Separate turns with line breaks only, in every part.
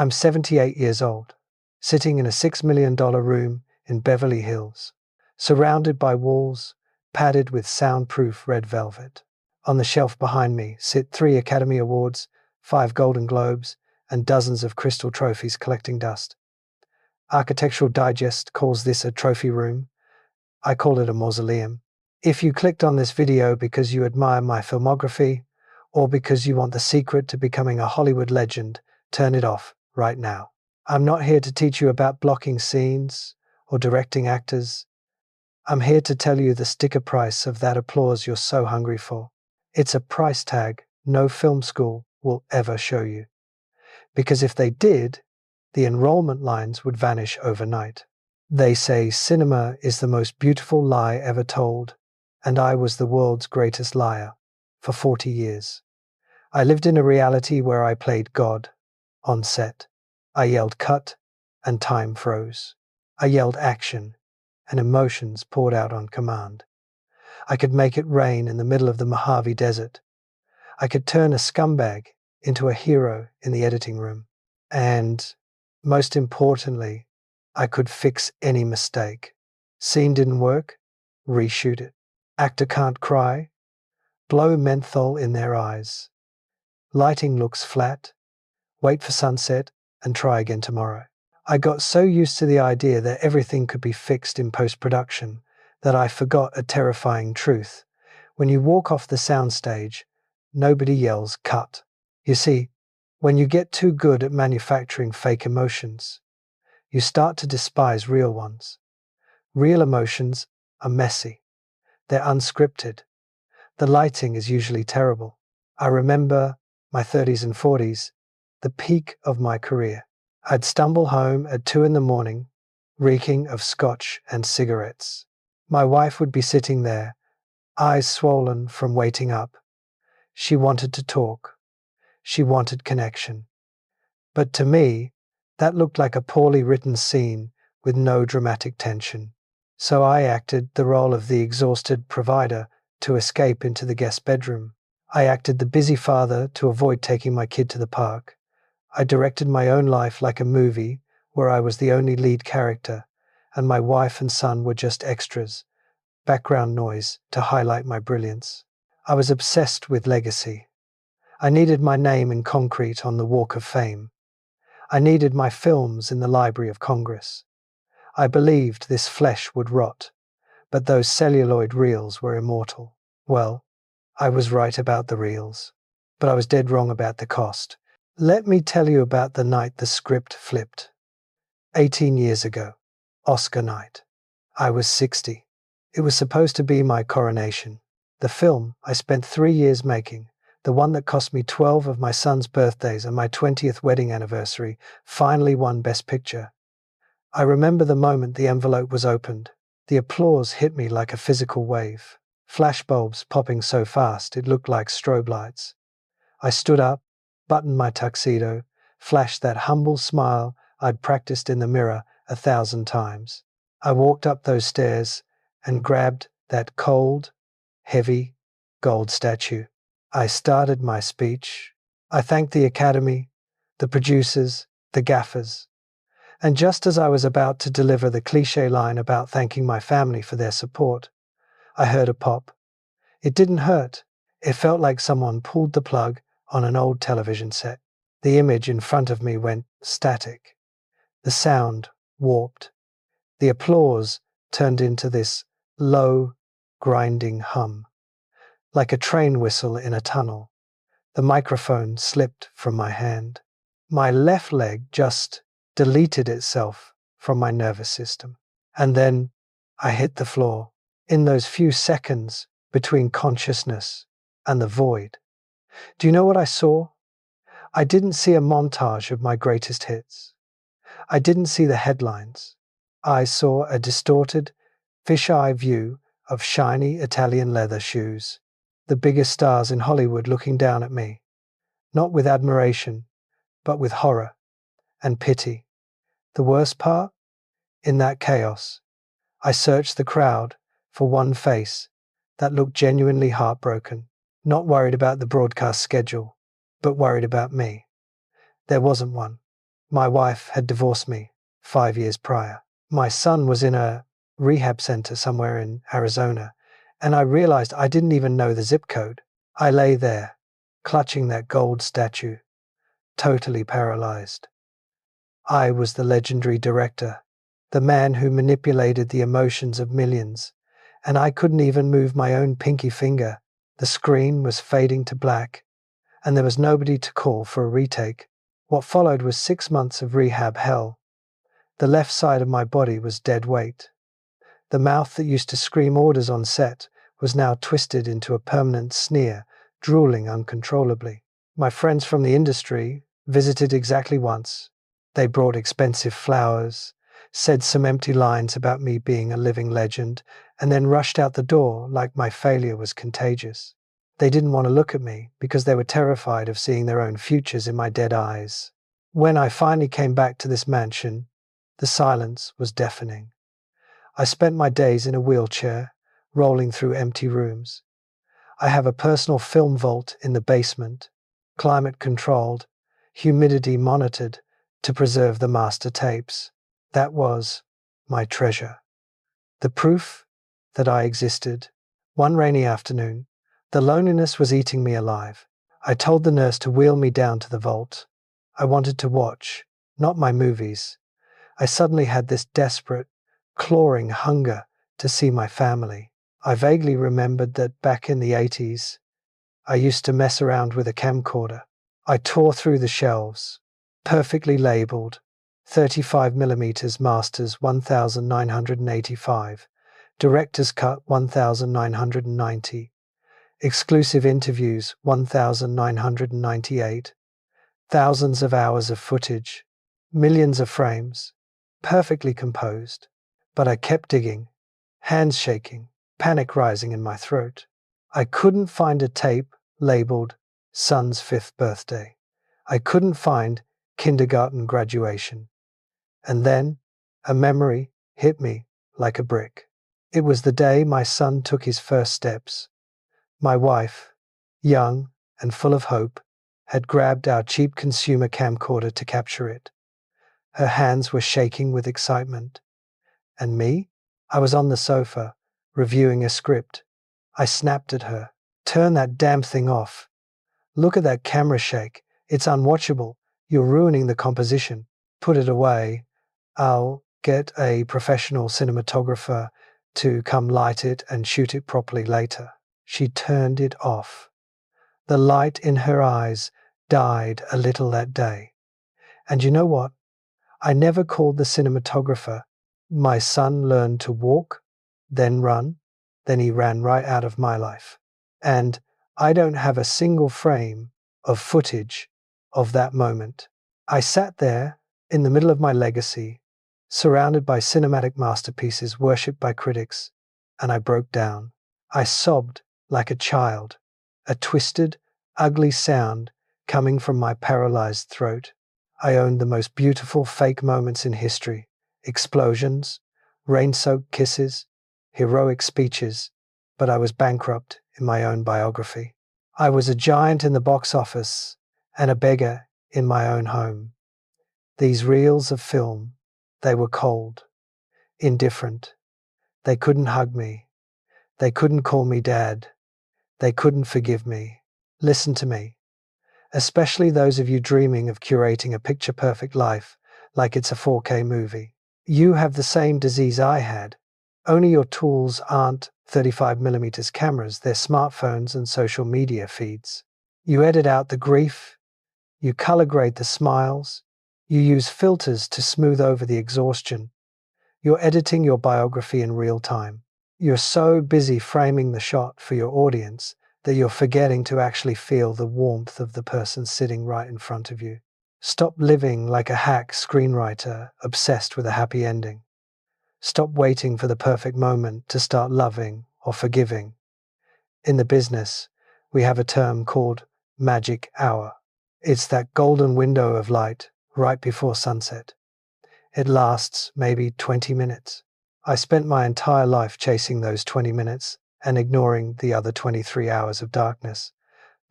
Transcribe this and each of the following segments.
I'm 78 years old, sitting in a $6 million room in Beverly Hills, surrounded by walls padded with soundproof red velvet. On the shelf behind me sit 3 Academy Awards, 5 Golden Globes, and dozens of crystal trophies collecting dust. Architectural Digest calls this a trophy room. I call it a mausoleum. If you clicked on this video because you admire my filmography, or because you want the secret to becoming a Hollywood legend, turn it off right now. I'm not here to teach you about blocking scenes or directing actors. I'm here to tell you the sticker price of that applause you're so hungry for. It's a price tag no film school will ever show you. Because if they did, the enrollment lines would vanish overnight. They say cinema is the most beautiful lie ever told, and I was the world's greatest liar for 40 years. I lived in a reality where I played God on set. I yelled cut, and time froze. I yelled action, and emotions poured out on command. I could make it rain in the middle of the Mojave Desert. I could turn a scumbag into a hero in the editing room. And, most importantly, I could fix any mistake. Scene didn't work? Reshoot it. Actor can't cry? Blow menthol in their eyes. Lighting looks flat? Wait for sunset and try again tomorrow. I got so used to the idea that everything could be fixed in post-production that I forgot a terrifying truth. When you walk off the soundstage, nobody yells cut. You see, when you get too good at manufacturing fake emotions, you start to despise real ones. Real emotions are messy. They're unscripted. The lighting is usually terrible. I remember my 30s and 40s, the peak of my career. I'd stumble home at 2 a.m, reeking of scotch and cigarettes. My wife would be sitting there, eyes swollen from waiting up. She wanted to talk. She wanted connection. But to me, that looked like a poorly written scene with no dramatic tension. So I acted the role of the exhausted provider to escape into the guest bedroom. I acted the busy father to avoid taking my kid to the park. I directed my own life like a movie where I was the only lead character, and my wife and son were just extras, background noise to highlight my brilliance. I was obsessed with legacy. I needed my name in concrete on the Walk of Fame. I needed my films in the Library of Congress. I believed this flesh would rot, but those celluloid reels were immortal. Well, I was right about the reels, but I was dead wrong about the cost. Let me tell you about the night the script flipped. 18 years ago, Oscar night. I was 60. It was supposed to be my coronation. The film I spent 3 years making, the one that cost me 12 of my son's birthdays and my 20th wedding anniversary, finally won Best Picture. I remember the moment the envelope was opened. The applause hit me like a physical wave. Flashbulbs popping so fast it looked like strobe lights. I stood up, buttoned my tuxedo, flashed that humble smile I'd practiced in the mirror 1,000 times. I walked up those stairs and grabbed that cold, heavy, gold statue. I started my speech. I thanked the Academy, the producers, the gaffers. And just as I was about to deliver the cliché line about thanking my family for their support, I heard a pop. It didn't hurt. It felt like someone pulled the plug on an old television set. The image in front of me went static. The sound warped. The applause turned into this low, grinding hum. Like a train whistle in a tunnel, the microphone slipped from my hand. My left leg just deleted itself from my nervous system. And then I hit the floor. In those few seconds between consciousness and the void. Do you know what I saw? I didn't see a montage of my greatest hits. I didn't see the headlines. I saw a distorted, fisheye view of shiny Italian leather shoes. The biggest stars in Hollywood looking down at me, not with admiration, but with horror and pity. The worst part? In that chaos, I searched the crowd for one face that looked genuinely heartbroken, not worried about the broadcast schedule, but worried about me. There wasn't one. My wife had divorced me 5 years prior. My son was in a rehab center somewhere in Arizona, and I realized I didn't even know the zip code. I lay there, clutching that gold statue, totally paralyzed. I was the legendary director, the man who manipulated the emotions of millions, and I couldn't even move my own pinky finger. The screen was fading to black, and there was nobody to call for a retake. What followed was 6 months of rehab hell. The left side of my body was dead weight. The mouth that used to scream orders on set was now twisted into a permanent sneer, drooling uncontrollably. My friends from the industry visited exactly once. They brought expensive flowers, said some empty lines about me being a living legend, and then rushed out the door like my failure was contagious. They didn't want to look at me because they were terrified of seeing their own futures in my dead eyes. When I finally came back to this mansion, the silence was deafening. I spent my days in a wheelchair, rolling through empty rooms. I have a personal film vault in the basement, climate controlled, humidity monitored to preserve the master tapes. That was my treasure. The proof that I existed. One rainy afternoon, the loneliness was eating me alive. I told the nurse to wheel me down to the vault. I wanted to watch, not my movies. I suddenly had this desperate, clawing hunger to see my family. I vaguely remembered that back in the 80s, I used to mess around with a camcorder. I tore through the shelves, perfectly labeled, 35mm Masters 1985, Director's Cut 1990, Exclusive Interviews 1998, thousands of hours of footage, millions of frames, perfectly composed. But I kept digging, hands shaking, panic rising in my throat. I couldn't find a tape labeled son's 5th birthday. I couldn't find kindergarten graduation. And then a memory hit me like a brick. It was the day my son took his first steps. My wife, young and full of hope, had grabbed our cheap consumer camcorder to capture it. Her hands were shaking with excitement. And me? I was on the sofa, reviewing a script. I snapped at her. Turn that damn thing off. Look at that camera shake. It's unwatchable. You're ruining the composition. Put it away. I'll get a professional cinematographer to come light it and shoot it properly later. She turned it off. The light in her eyes died a little that day. And you know what? I never called the cinematographer. My son learned to walk, then run, then he ran right out of my life. And I don't have a single frame of footage of that moment. I sat there in the middle of my legacy, surrounded by cinematic masterpieces worshipped by critics, and I broke down. I sobbed like a child, a twisted, ugly sound coming from my paralyzed throat. I owned the most beautiful fake moments in history: explosions, rain-soaked kisses, heroic speeches, but I was bankrupt in my own biography. I was a giant in the box office and a beggar in my own home. These reels of film, they were cold, indifferent. They couldn't hug me. They couldn't call me dad. They couldn't forgive me. Listen to me, especially those of you dreaming of curating a picture-perfect life like it's a 4K movie. You have the same disease I had, only your tools aren't 35mm cameras, they're smartphones and social media feeds. You edit out the grief, you color grade the smiles, you use filters to smooth over the exhaustion. You're editing your biography in real time. You're so busy framing the shot for your audience that you're forgetting to actually feel the warmth of the person sitting right in front of you. Stop living like a hack screenwriter obsessed with a happy ending. Stop waiting for the perfect moment to start loving or forgiving. In the business, we have a term called magic hour. It's that golden window of light right before sunset. It lasts maybe 20 minutes. I spent my entire life chasing those 20 minutes and ignoring the other 23 hours of darkness.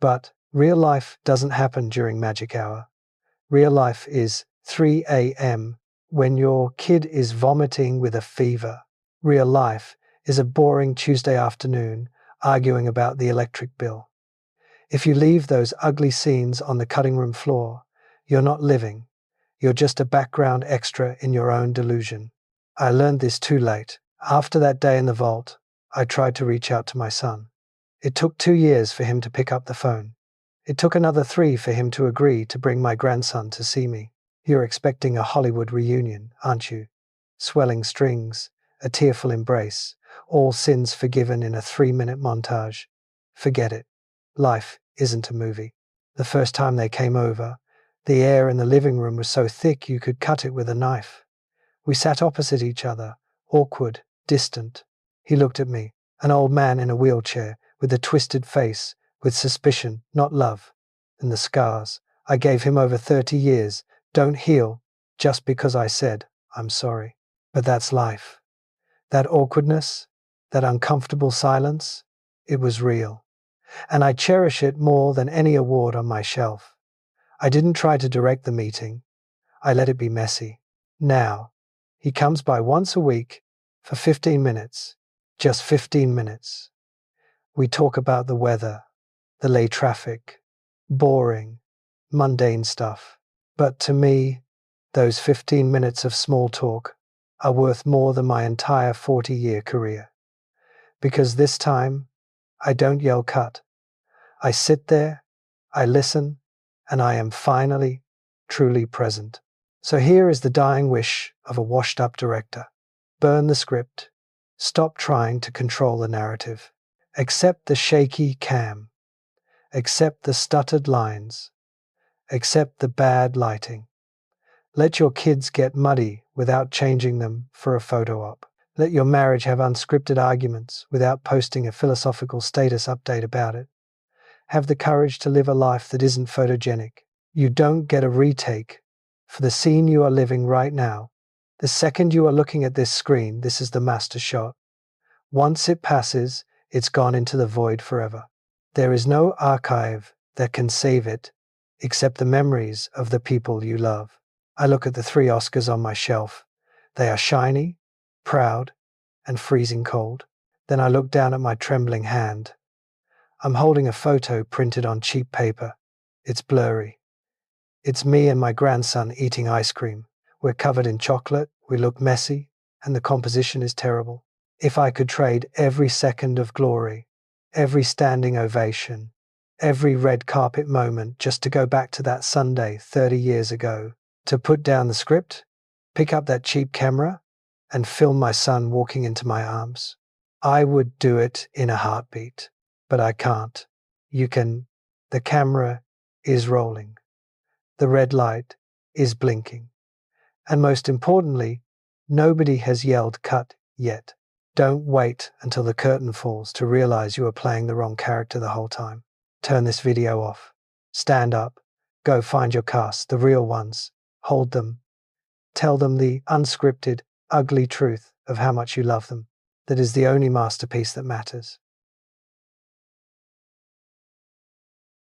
But real life doesn't happen during magic hour. Real life is 3 a.m. when your kid is vomiting with a fever. Real life is a boring Tuesday afternoon arguing about the electric bill. If you leave those ugly scenes on the cutting room floor, you're not living. You're just a background extra in your own delusion. I learned this too late. After that day in the vault, I tried to reach out to my son. It took 2 years for him to pick up the phone. It took another 3 for him to agree to bring my grandson to see me. You're expecting a Hollywood reunion, aren't you? Swelling strings, a tearful embrace, all sins forgiven in a 3-minute montage. Forget it. Life isn't a movie. The first time they came over, the air in the living room was so thick you could cut it with a knife. We sat opposite each other, awkward, distant. He looked at me, an old man in a wheelchair, with a twisted face, with suspicion, not love. And the scars I gave him over 30 years don't heal just because I said, I'm sorry. But that's life. That awkwardness, that uncomfortable silence, it was real. And I cherish it more than any award on my shelf. I didn't try to direct the meeting. I let it be messy. Now, he comes by once a week for 15 minutes, just 15 minutes. We talk about the weather, the late traffic, boring, mundane stuff. But to me, those 15 minutes of small talk are worth more than my entire 40-year career. Because this time, I don't yell cut. I sit there, I listen, and I am finally, truly present. So here is the dying wish of a washed-up director. Burn the script. Stop trying to control the narrative. Accept the shaky cam. Accept the stuttered lines. Accept the bad lighting. Let your kids get muddy without changing them for a photo op. Let your marriage have unscripted arguments without posting a philosophical status update about it. Have the courage to live a life that isn't photogenic. You don't get a retake for the scene you are living right now. The second you are looking at this screen, this is the master shot. Once it passes, it's gone into the void forever. There is no archive that can save it except the memories of the people you love. I look at the 3 Oscars on my shelf. They are shiny, proud, and freezing cold. Then I look down at my trembling hand. I'm holding a photo printed on cheap paper. It's blurry. It's me and my grandson eating ice cream. We're covered in chocolate, we look messy, and the composition is terrible. If I could trade every second of glory, every standing ovation, every red carpet moment just to go back to that Sunday 30 years ago, to put down the script, pick up that cheap camera, and film my son walking into my arms, I would do it in a heartbeat. But I can't. You can. The camera is rolling. The red light is blinking. And most importantly, nobody has yelled cut yet. Don't wait until the curtain falls to realize you are playing the wrong character the whole time. Turn this video off. Stand up. Go find your cast, the real ones. Hold them. Tell them the unscripted, ugly truth of how much you love them. That is the only masterpiece that matters.